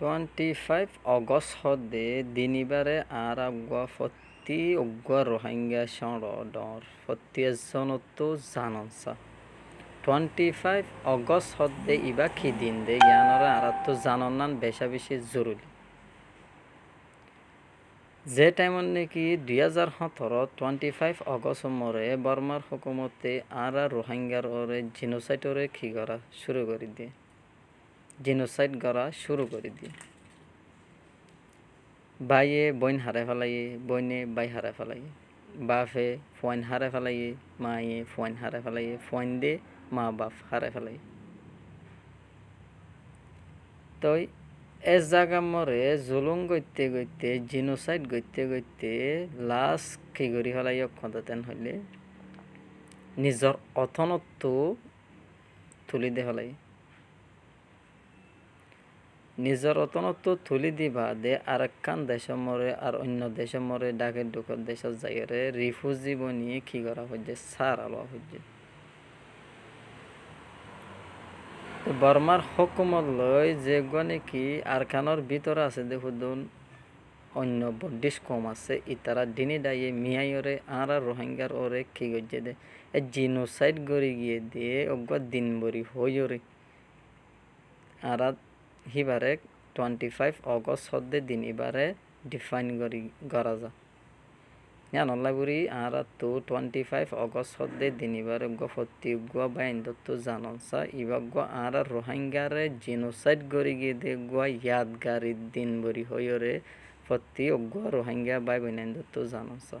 25 August hode dinibare aragwa fotti ogwa rohingya shondor fotti zonotto zanonsa 25 August hode iba ki dinde yanora aratto zanonnan besha beshi জরুরি যে টাইমত নেকি 2017 25 August মরে বর্মার হুকুমতে আরা রোহিঙ্গার ওরে জিনোসাইডরে কি করা শুরু করে দিয়ে জিনোসাইড করা শুরু করে দিয়ে বাইয়ে বইন হারে ফেলাইয়ে বইনে বাই হারে ফেলাইয়ে বাপে ফোন হারে ফেলাইয়ে মায়ে ফোন হারে ফেলাইয়ে ফোন দে মা বাপ হারে ফেলাইয়ে তই এস জায়গা মরে জুলুম গইতে গইতে জিনোসাইড গইতে গইতে লাশ কি করি ফেলাই অক্ষতেন হইলে নিজর অথনত্ব তুলি দে ফেলাই নিজর অথনত্ব তুলি দি বাদে আর একখান দেশ মরে আর অন্য দেশ মরে ডাকে ঢুকর দেশ যাইরে রিফিউজি বনিয়ে কি করা হচ্ছে সার আলো হচ্ছে বর্মার হুকুমত লই যে নাকি আরখানোর ভিতরে আছে দেখুন অন্য বডিস কম আছে ইতারা দিনে দাইয়ে মিয়াইরে আর রোহিঙ্গার ওরে কি গজ্জে দে জিনোসাইড গড়ি গিয়ে দিয়ে অজ্ঞ দিন বরি হইরে আর হিবারে 25 অগস্ট হদ্দে দিন ইবারে ডিফাইন করি করা যা জানলাগুড়ি আর তো 25 অগস্ট হদ্দে দিন ইবারে ফত্তি গুয়া বাইন তো জানসা ইবাগ আর রোহিঙ্গারে জিনোসাইড গড়ি গিয়ে দে গুয়া ইয়াদগারি দিন বরি হইরে ফত্তি গুয়া রোহিঙ্গা বাই বাইন তো জানসা